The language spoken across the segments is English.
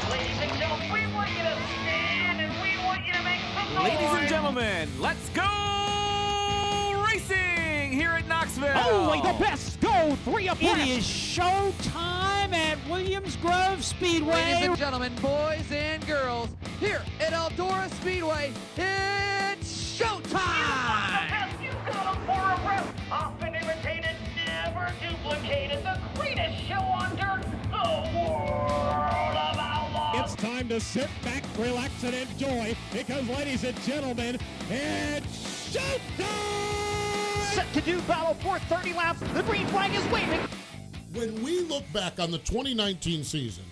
Ladies and gentlemen, we want you to stand and we want you to make some noise. Ladies and gentlemen, let's go racing here at Knoxville. Only the best go 3 abreast. It is showtime at Williams Grove Speedway. Ladies and gentlemen, boys and girls, here at Eldora Speedway, it's showtime! You got 'em for a breath. Often imitated, never duplicated. The greatest show on dirt, the World of Outlaws. It's time to sit back, relax, and enjoy because, ladies and gentlemen, it's showtime! Set to do battle for 30 laps. The green flag is waving. When we look back on the 2019 season,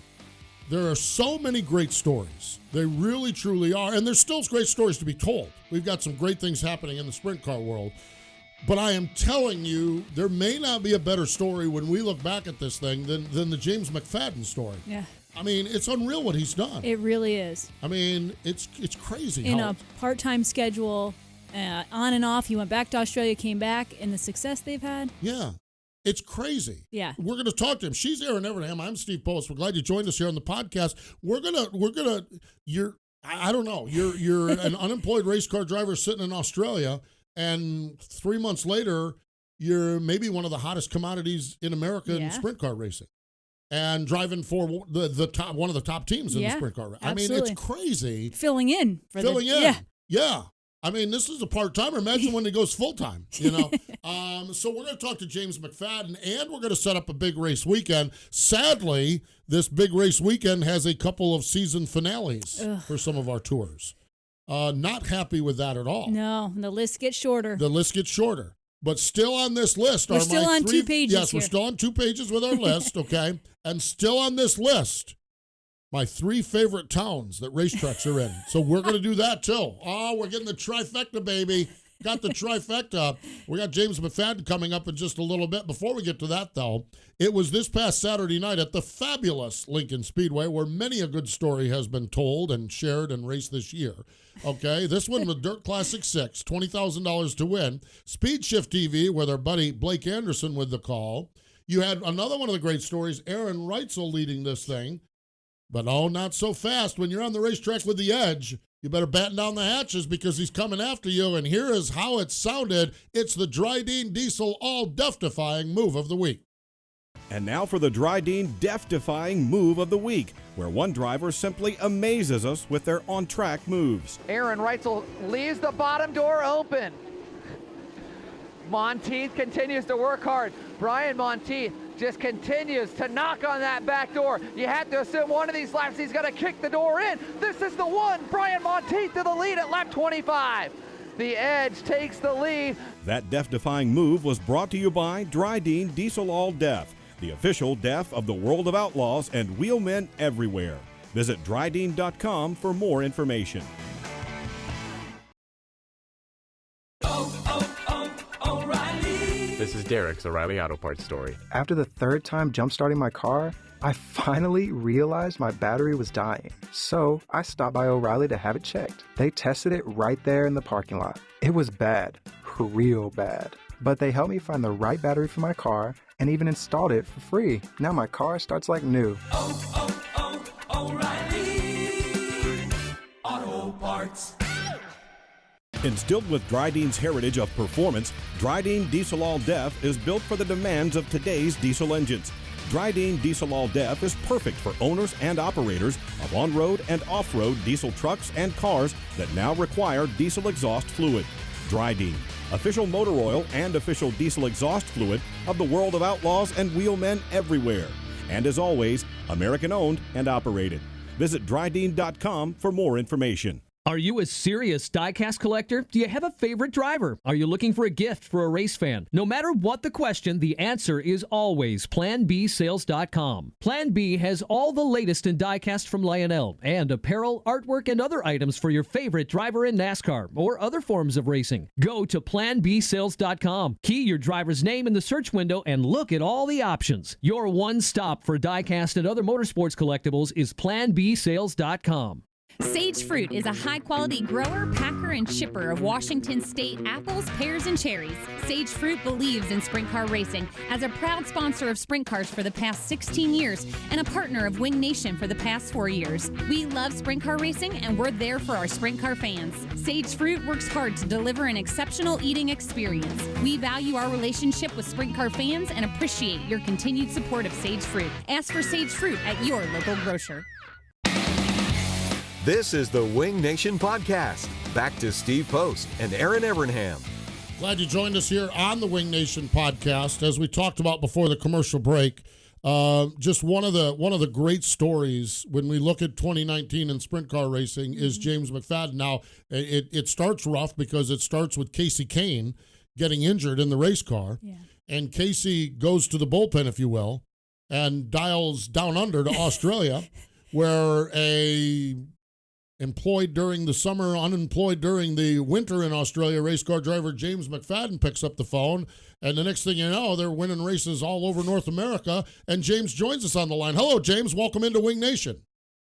there are so many great stories. They really, truly are. And there's still great stories to be told. We've got some great things happening in the sprint car world. But I am telling you, there may not be a better story when we look back at this thing than the James McFadden story. Yeah. I mean, it's unreal what he's done. It really is. I mean, it's crazy. In a part-time schedule, on and off. He went back to Australia, came back, and the success they've had. Yeah. It's crazy. Yeah. We're going to talk to him. She's Erin Evernham. I'm Steve Post. We're glad you joined us here on the podcast. I don't know. You're an unemployed race car driver sitting in Australia, and 3 months later, you're maybe one of the hottest commodities in America in sprint car racing, and driving for the top, one of the top teams in the sprint car. I mean, it's crazy. Filling in. Yeah. I mean, this is a part-timer. Imagine when he goes full-time, you know. So we're going to talk to James McFadden, and we're going to set up a big race weekend. Sadly, this big race weekend has a couple of season finales for some of our tours. Not happy with that at all. No, the list gets shorter. But still on this list we're still on 2 pages. Yes, we're still on 2 pages with our list, okay? And still on this list, my 3 favorite towns that racetracks are in. So we're going to do that too. Oh, we're getting the trifecta, baby. Got the trifecta. We got James McFadden coming up in just a little bit. Before we get to that, though, it was this past Saturday night at the fabulous Lincoln Speedway where many a good story has been told and shared and raced this year. Okay, this one was Dirt Classic 6, $20,000 to win. Speed Shift TV with our buddy Blake Anderson with the call. You had another one of the great stories, Erin Reitzel leading this thing. But oh, not so fast. When you're on the racetrack with the edge, you better batten down the hatches because he's coming after you. And here is how it sounded. It's the Dryden Diesel All Death-Defying Move of the Week. And now for the Dryden Death-Defying Move of the Week, where one driver simply amazes us with their on-track moves. Erin Reitzel leaves the bottom door open. Monteith continues to work hard. Brian Monteith just continues to knock on that back door. You have to assume one of these laps he's going to kick the door in. This is the one. Brian Monteith to the lead at lap 25. The Edge takes the lead. That death-defying move was brought to you by Dryden Diesel All Death, the official DEF of the World of Outlaws and wheelmen everywhere. Visit Dryden.com for more information. This is Derek's O'Reilly Auto Parts story. After the 3rd time jump-starting my car, I finally realized my battery was dying. So I stopped by O'Reilly to have it checked. They tested it right there in the parking lot. It was bad, real bad. But they helped me find the right battery for my car and even installed it for free. Now my car starts like new. O'Reilly Auto Parts. Instilled with Dryden's heritage of performance, Dryden Diesel All Def is built for the demands of today's diesel engines. Dryden Diesel All Def is perfect for owners and operators of on-road and off-road diesel trucks and cars that now require diesel exhaust fluid. Dryden, official motor oil and official diesel exhaust fluid of the World of Outlaws and wheelmen everywhere. And as always, American-owned and operated. Visit Dryden.com for more information. Are you a serious diecast collector? Do you have a favorite driver? Are you looking for a gift for a race fan? No matter what the question, the answer is always PlanBSales.com. Plan B has all the latest in diecast from Lionel and apparel, artwork, and other items for your favorite driver in NASCAR or other forms of racing. Go to PlanBSales.com. Key your driver's name in the search window and look at all the options. Your one stop for diecast and other motorsports collectibles is PlanBSales.com. Sage Fruit is a high-quality grower, packer, and shipper of Washington State apples, pears, and cherries. Sage Fruit believes in sprint car racing as a proud sponsor of sprint cars for the past 16 years and a partner of Wing Nation for the past 4 years. We love sprint car racing, and we're there for our sprint car fans. Sage Fruit works hard to deliver an exceptional eating experience. We value our relationship with sprint car fans and appreciate your continued support of Sage Fruit. Ask for Sage Fruit at your local grocer. This is the Wing Nation Podcast. Back to Steve Post and Erin Evernham. Glad you joined us here on the Wing Nation Podcast. As we talked about before the commercial break, just one of the great stories when we look at 2019 in sprint car racing is James McFadden. Now, it starts rough because it starts with Casey Kane getting injured in the race car. Yeah. And Casey goes to the bullpen, if you will, and dials down under to Australia, where a employed during the summer, unemployed during the winter in Australia, race car driver James McFadden picks up the phone, and the next thing you know, they're winning races all over North America, and James joins us on the line. Hello, James. Welcome into Wing Nation.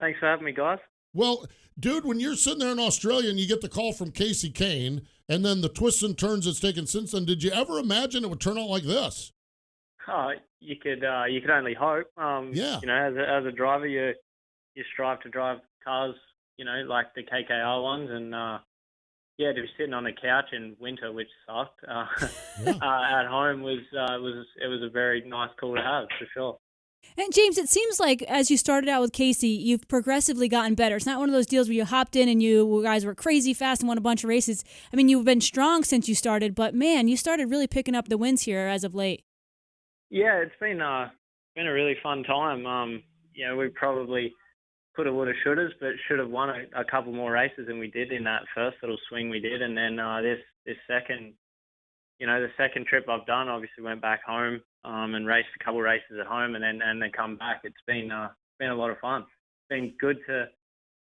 Thanks for having me, guys. Well, dude, when you're sitting there in Australia and you get the call from Casey Kane, and then the twists and turns it's taken since then, did you ever imagine it would turn out like this? You could only hope. Yeah. You know, as a driver, you strive to drive cars, you know, like the KKR ones, and to be sitting on a couch in winter, which sucked, at home was a very nice call to have, for sure. And James, it seems like as you started out with Casey, you've progressively gotten better. It's not one of those deals where you hopped in and you guys were crazy fast and won a bunch of races. I mean, you've been strong since you started, but man, you started really picking up the wins here as of late. Yeah, it's been a really fun time. You know, we probably coulda, woulda, shouldas, but should have won a couple more races than we did in that first little swing we did. And then this second, you know, the second trip I've done, obviously went back home and raced a couple races at home, and then come back. It's been a lot of fun. It's been good to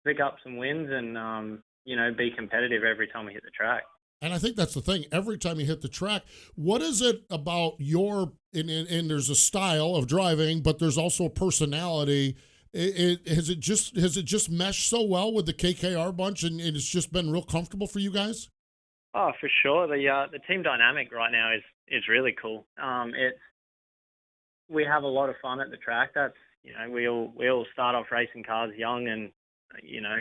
pick up some wins and you know, be competitive every time we hit the track. And I think that's the thing. Every time you hit the track, what is it about your and there's a style of driving, but there's also a personality. Has it just meshed so well with the KKR bunch, and it's just been real comfortable for you guys? Oh, for sure. The team dynamic right now is really cool. We have a lot of fun at the track. That's, you know, we all start off racing cars young and, you know,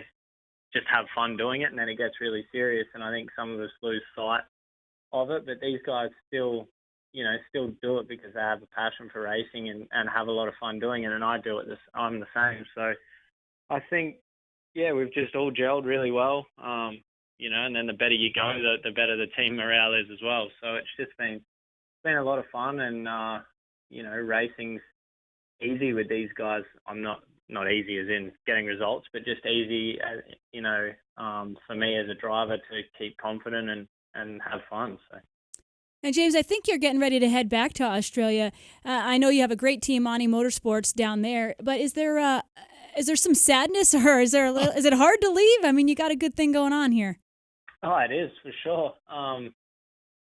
just have fun doing it, and then it gets really serious. And I think some of us lose sight of it, but these guys still do it because they have a passion for racing and have a lot of fun doing it. And I do it. I'm the same. So I think, yeah, we've just all gelled really well. You know, and then the better you go, the better the team morale is as well. So it's just been a lot of fun, and you know, racing's easy with these guys. I'm not easy as in getting results, but just easy, you know, for me as a driver to keep confident and have fun. So. And James, I think you're getting ready to head back to Australia. I know you have a great team, Monty Motorsports, down there. But is there some sadness, or is it hard to leave? I mean, you got a good thing going on here. Oh, it is for sure.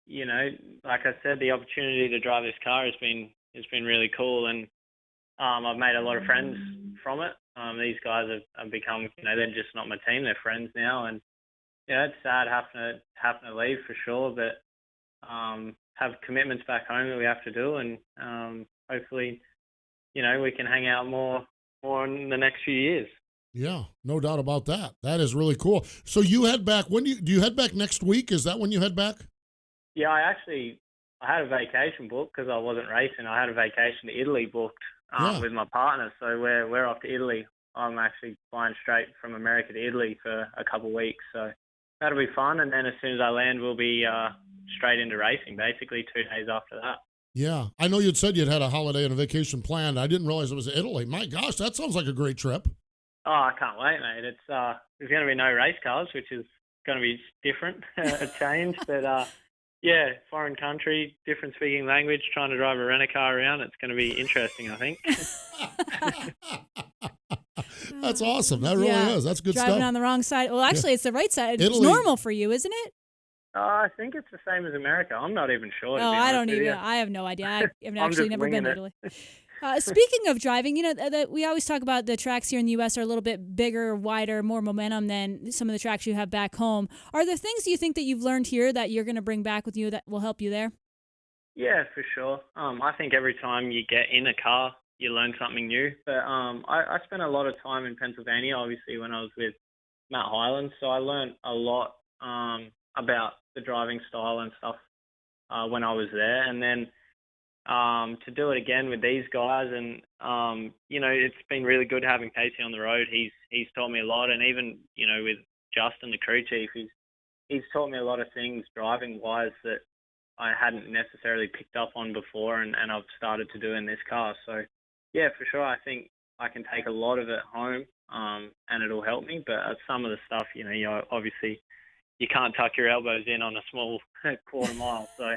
You know, like I said, the opportunity to drive this car has been really cool, and I've made a lot of friends from it. These guys have become, you know, they're just not my team; they're friends now, and you know, it's sad having to leave for sure, but have commitments back home that we have to do, and hopefully, you know, we can hang out more in the next few years. Yeah, no doubt about that. That is really cool. So you head back, do you head back next week? Is that when you head back? Yeah, I had a vacation booked because I wasn't racing. I had a vacation to Italy booked with my partner. So we're off to Italy. I'm actually flying straight from America to Italy for a couple of weeks. So that'll be fun. And then as soon as I land, we'll be straight into racing, basically 2 days after that. Yeah. I know you'd said you'd had a holiday and a vacation planned. I didn't realize it was Italy. My gosh, that sounds like a great trip. Oh, I can't wait, mate. There's going to be no race cars, which is going to be different, a change. But, yeah, foreign country, different speaking language, trying to drive a rent-a-car around. It's going to be interesting, I think. That's awesome. That really is. That's good Driving stuff. on the wrong side. Well, actually, it's the right side. Italy. It's normal for you, isn't it? I think it's the same as America. I'm not even sure. I don't even. I have no idea. I've actually never been to Italy. Speaking of driving, we always talk about the tracks here in the U.S. are a little bit bigger, wider, more momentum than some of the tracks you have back home. Are there things you think that you've learned here that you're going to bring back with you that will help you there? Yeah, for sure. I think every time you get in a car, you learn something new. But I spent a lot of time in Pennsylvania, obviously, when I was with Matt Hyland, so I learned a lot about the driving style and stuff when I was there. And then to do it again with these guys, and it's been really good having Casey on the road. He's taught me a lot, and even with Justin, the crew chief, he's taught me a lot of things driving wise that I hadn't necessarily picked up on before, and I've started to do in this car. So yeah, for sure, I think I can take a lot of it home, and it'll help me. But some of the stuff, obviously you can't tuck your elbows in on a small quarter mile. So,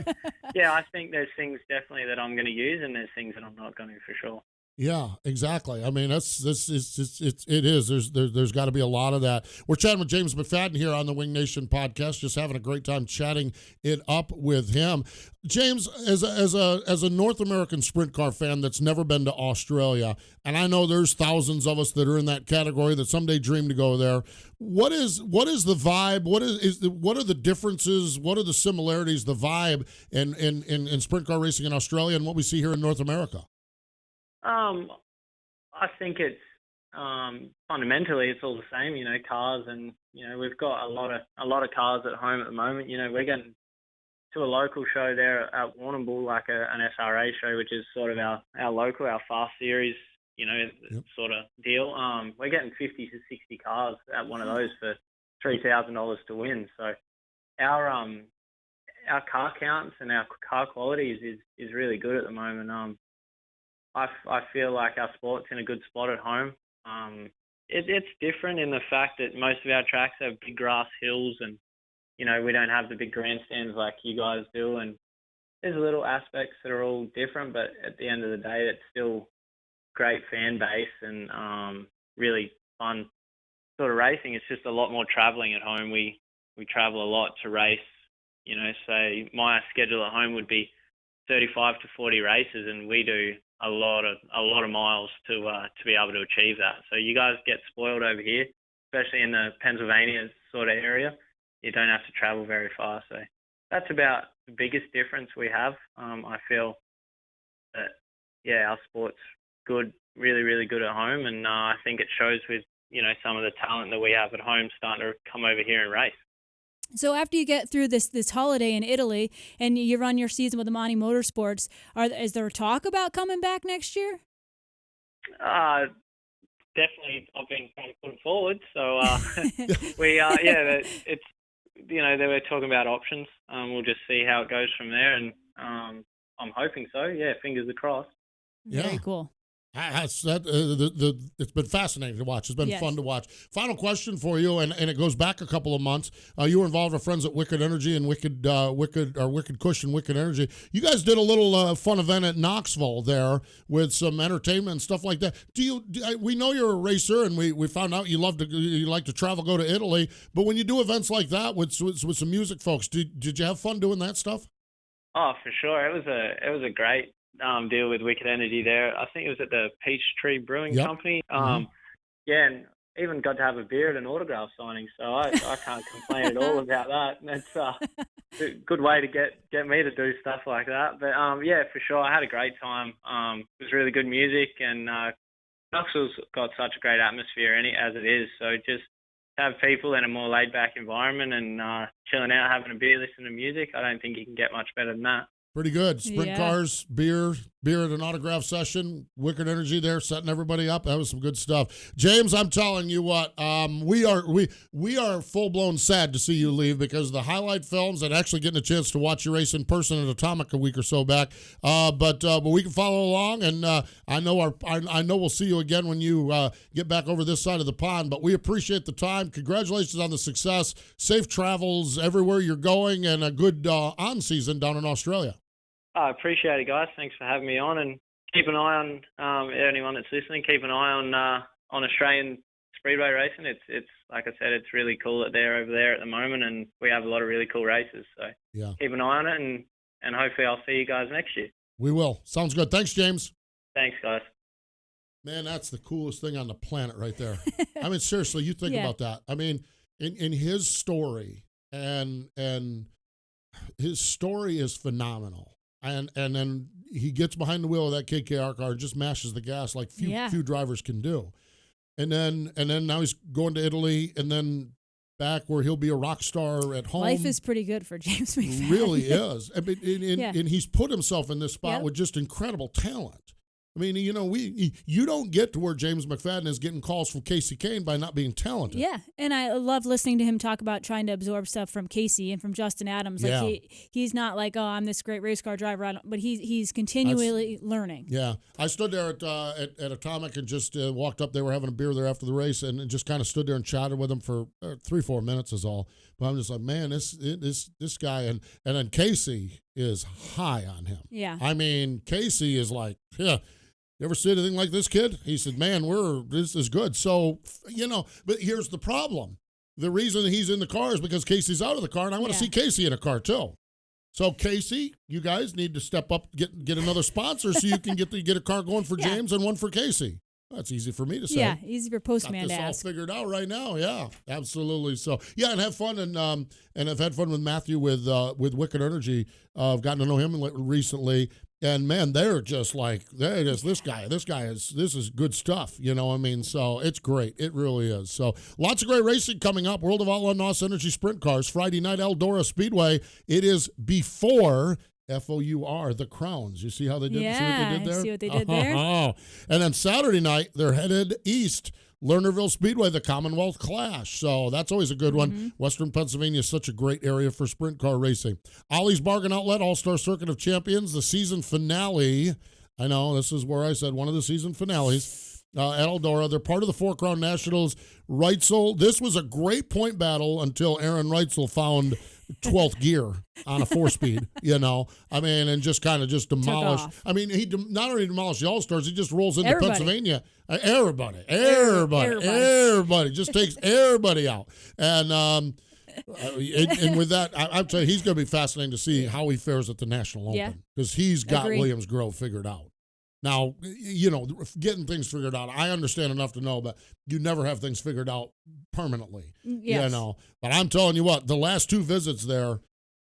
yeah, I think there's things definitely that I'm going to use, and there's things that I'm not going to for sure. Yeah, exactly. I mean, it is. There's got to be a lot of that. We're chatting with James McFadden here on the Wing Nation podcast, just having a great time chatting it up with him. James, as a North American sprint car fan that's never been to Australia, and I know there's thousands of us that are in that category that someday dream to go there. What is the vibe? What are the differences? What are the similarities? The vibe in sprint car racing in Australia and what we see here in North America? I think it's fundamentally it's all the same, cars, and we've got a lot of cars at home at the moment. We're getting to a local show there at Warrnambool, like an SRA show, which is sort of our local, our fast series, sort of deal. We're getting 50 to 60 cars at one of those for $3,000 to win. So our car counts and our car quality is really good at the moment. I feel like our sport's in a good spot at home. It's different in the fact that most of our tracks have big grass hills, and we don't have the big grandstands like you guys do. And there's little aspects that are all different, but at the end of the day, it's still great fan base and really fun sort of racing. It's just a lot more traveling at home. We travel a lot to race. Say my schedule at home would be 35 to 40 races, and we do a lot of miles to be able to achieve that. So you guys get spoiled over here, especially in the Pennsylvania sort of area. You don't have to travel very far. So that's about the biggest difference we have. I feel that, our sport's good, really, really good at home, and I think it shows with, some of the talent that we have at home starting to come over here and race. So after you get through this holiday in Italy and you run your season with Amani Motorsports, is there talk about coming back next year? Definitely, I've been trying to put it forward. So it's they were talking about options. We'll just see how it goes from there, and I'm hoping so. Yeah, fingers crossed. Very cool. It's been fascinating to watch. It's been fun to watch. Final question for you, and it goes back a couple of months. You were involved with friends at Wicked Energy and Wicked Cush and Wicked Energy. You guys did a little fun event at Knoxville there with some entertainment and stuff like that. We know you're a racer, and we found out you like to travel, go to Italy. But when you do events like that with some music folks, did you have fun doing that stuff? Oh, for sure. It was a great deal with Wicked Energy there. I think it was at the Peachtree Brewing Company. And even got to have a beer at an autograph signing, so I can't complain at all about that. That's a good way to get me to do stuff like that. But for sure, I had a great time. It was really good music, and Knoxville's got such a great atmosphere in it as it is. So just have people in a more laid-back environment and chilling out, having a beer, listening to music. I don't think you can get much better than that. Pretty good. Sprint cars, beer at an autograph session, Wicked Energy there, setting everybody up. That was some good stuff. James, I'm telling you what, we are full-blown sad to see you leave because the highlight films and actually getting a chance to watch you race in person at Atomic a week or so back. But we can follow along, and I know we'll see you again when you get back over this side of the pond. But we appreciate the time. Congratulations on the success. Safe travels everywhere you're going, and a good on-season down in Australia. I appreciate it, guys. Thanks for having me on, and keep an eye on anyone that's listening. Keep an eye on Australian speedway racing. It's like I said, it's really cool that they're over there at the moment, and we have a lot of really cool races. So keep an eye on it, and hopefully I'll see you guys next year. We will. Sounds good. Thanks, James. Thanks, guys. Man, that's the coolest thing on the planet right there. I mean, seriously, you think about that. I mean, in his story, and his story is phenomenal. And then he gets behind the wheel of that KKR car and just mashes the gas like few drivers can do. And then now he's going to Italy and then back where he'll be a rock star at home. Life is pretty good for James McFadden. Really is. I mean, and he's put himself in this spot with just incredible talent. I mean, you know, you don't get to where James McFadden is getting calls from Casey Kane by not being talented. Yeah, and I love listening to him talk about trying to absorb stuff from Casey and from Justin Adams. Like he's not like, oh, I'm this great race car driver, but he's continually learning. Yeah, I stood there at Atomic and just walked up. They were having a beer there after the race, and just kind of stood there and chatted with him for 3-4 minutes is all. But I'm just like, man, this guy, and then Casey is high on him. Yeah, I mean, Casey is like, yeah. You ever see anything like this, kid? He said, man, this is good. So, you know, but here's the problem. The reason he's in the car is because Casey's out of the car, and I want to see Casey in a car too. So, Casey, you guys need to step up, get another sponsor so you can get a car going for James and one for Casey. That's easy for me to say. Yeah, easy for Postman to ask. Got this all figured out right now. Yeah, absolutely. So, yeah, and have fun. And I've had fun with Matthew with Wicked Energy. I've gotten to know him recently. And, man, they're just like, this is good stuff, you know what I mean? So it's great. It really is. So lots of great racing coming up. World of Outlaw NOS Energy Sprint Cars, Friday night, Eldora Speedway. It is before FOUR, the Crowns. You see how they did? Yeah, see what they did there? See what they did there? And then Saturday night, they're headed east. Lernerville Speedway, the Commonwealth Clash. So that's always a good one. Western Pennsylvania is such a great area for sprint car racing. Ollie's Bargain Outlet, All-Star Circuit of Champions, the season finale. I know, this is where I said one of the season finales. At Eldora, they're part of the Four Crown Nationals. Reitzel, this was a great point battle until Erin Reitzel found 12th gear on a 4-speed, you know. I mean, and just kind of just demolished. I mean, he not only demolished the All-Stars, he just rolls into Pennsylvania. Everybody just takes everybody out. And with that, I'm telling you, he's going to be fascinating to see how he fares at the National Open because he's got Williams Grove figured out. Now, you know, getting things figured out, I understand enough to know, but you never have things figured out permanently. Yes. You know, but I'm telling you what, the last 2 visits there,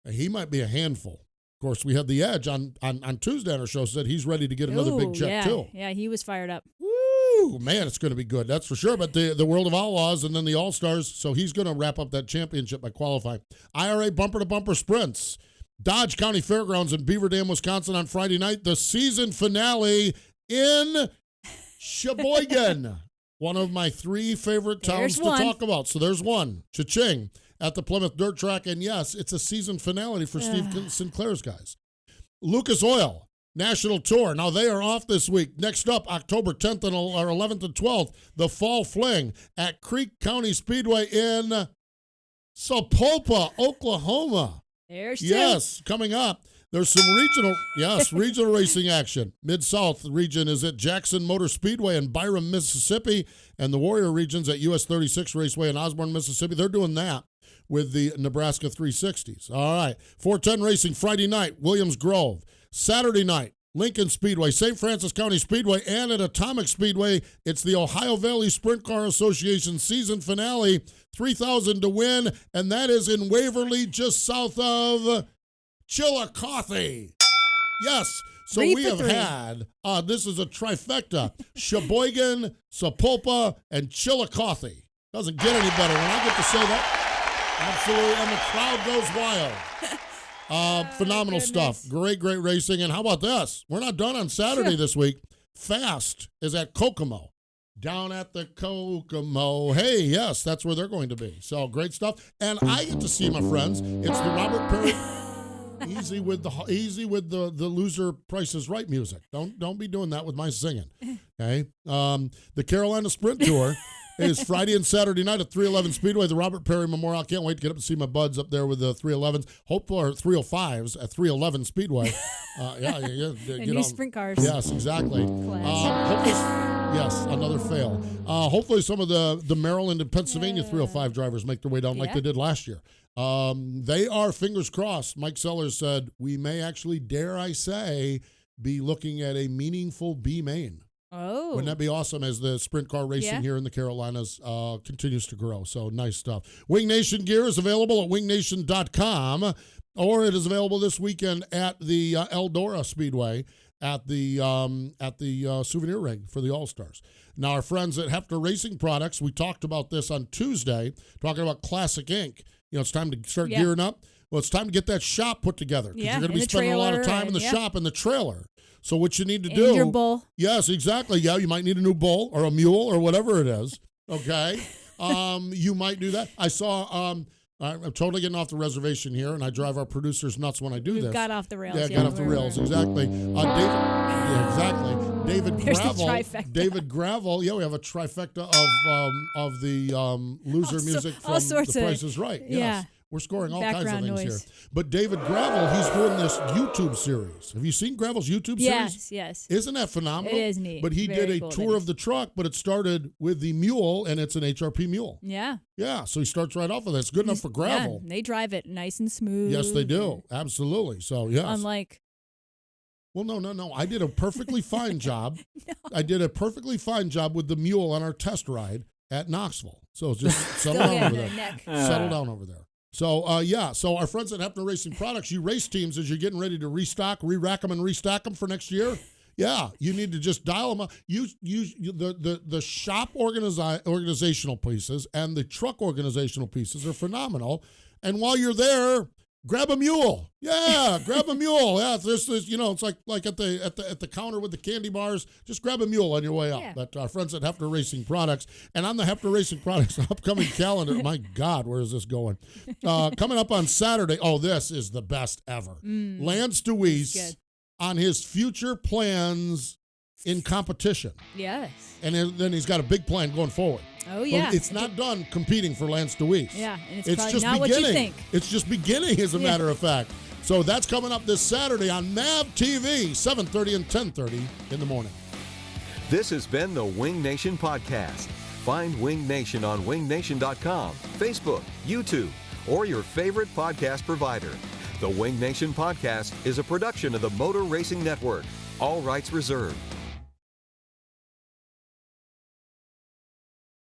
he might be a handful. Of course, we had the Edge on Tuesday on our show said he's ready to get another big check too. Yeah, he was fired up. Woo, man, it's going to be good. That's for sure. But the World of Outlaws and then the All-Stars, so he's going to wrap up that championship by qualifying. IRA bumper-to-bumper sprints. Dodge County Fairgrounds in Beaver Dam, Wisconsin on Friday night. The season finale in Sheboygan. One of my 3 favorite towns to talk about. So there's one. Cha-ching at the Plymouth Dirt Track. And yes, it's a season finale for Steve Sinclair's guys. Lucas Oil National Tour. Now they are off this week. Next up, October 10th and or 11th and 12th, the Fall Fling at Creek County Speedway in Sapulpa, Oklahoma. There's yes, coming up. There's some regional racing action. Mid-South region is at Jackson Motor Speedway in Byram, Mississippi, and the Warrior region's at US 36 Raceway in Osborne, Mississippi. They're doing that with the Nebraska 360s. All right, 410 Racing Friday night, Williams Grove. Saturday night, Lincoln Speedway, St. Francis County Speedway, and at Atomic Speedway, it's the Ohio Valley Sprint Car Association season finale. $3,000 to win, and that is in Waverly, just south of Chillicothe. Yes, so we have had, this is a trifecta, Sheboygan, Sapulpa, and Chillicothe. Doesn't get any better. When I get to say that, absolutely, and the crowd goes wild. Phenomenal stuff. Great racing. And how about this? We're not done on Saturday this week. Fast is at Kokomo. Down at the Kokomo. Hey, yes, that's where they're going to be. So great stuff. And I get to see my friends. It's the Robert Perry easy with the loser Price is Right music. Don't be doing that with my singing. Okay. The Carolina Sprint Tour is Friday and Saturday night at 311 Speedway, the Robert Perry Memorial. I can't wait to get up and see my buds up there with the 311s. Hopefully, or 305s at 311 Speedway. New sprint cars. Yes, exactly. Yes, another fail. Hopefully some of the Maryland and Pennsylvania 305 drivers make their way down like they did last year. They are, fingers crossed, Mike Sellers said, we may actually, dare I say, be looking at a meaningful B main. Oh. Wouldn't that be awesome as the sprint car racing here in the Carolinas continues to grow? So nice stuff. Wing Nation gear is available at wingnation.com, or it is available this weekend at the Eldora Speedway at the souvenir ring for the All-Stars. Now, our friends at Hefner Racing Products, we talked about this on Tuesday, talking about Classic Ink. It's time to start gearing up. Well, it's time to get that shop put together because you're going to be spending a lot of time in the shop and the trailer. So what you need to do. Your bull. Yes, exactly. Yeah, you might need a new bull or a mule or whatever it is. Okay. You might do that. I saw, I'm totally getting off the reservation here, and I drive our producers nuts when I do this. Got off the rails. Yeah, got off the rails. Exactly. David There's Gravel. the trifecta. David Gravel. Yeah, we have a trifecta of the loser music from The Price is Right. Yes. Yeah. We're scoring all kinds of Background things noise. here. But David Gravel, he's doing this YouTube series. Have you seen Gravel's YouTube series? Yes. Isn't that phenomenal? It is neat. But he Very did a cool tour of the truck, but it started with the mule, and it's an HRP mule. Yeah. Yeah, so he starts right off with it. It's good enough for gravel. Yeah, they drive it nice and smooth. Yes, they do. Absolutely. So, yes. Unlike. Well, no. I did a perfectly fine job. No. I did a perfectly fine job with the mule on our test ride at Knoxville. So just settle down over there. Settle down over there. So, so our friends at Hefner Racing Products, you race teams as you're getting ready to restock, re-rack them, and restack them for next year. Yeah, you need to just dial them up. Use the shop organizational pieces and the truck organizational pieces are phenomenal. And while you're there, grab a mule. Yeah, grab a mule. Yeah, this it's like at the counter with the candy bars. Just grab a mule on your way out. Yeah. But our friends at Hefner Racing Products, and on the Hefner Racing Products upcoming calendar. My God, where is this going? Coming up on Saturday. Oh, this is the best ever. Lance Deweese on his future plans in competition. Yes. And then he's got a big plan going forward. Oh, yeah. Well, it's not done competing for Lance Deweese. Yeah, and it's probably just not beginning. what you think. It's just beginning, as a matter of fact. So that's coming up this Saturday on MAV TV, 7:30 and 10:30 in the morning. This has been the Wing Nation Podcast. Find Wing Nation on wingnation.com, Facebook, YouTube, or your favorite podcast provider. The Wing Nation Podcast is a production of the Motor Racing Network. All rights reserved.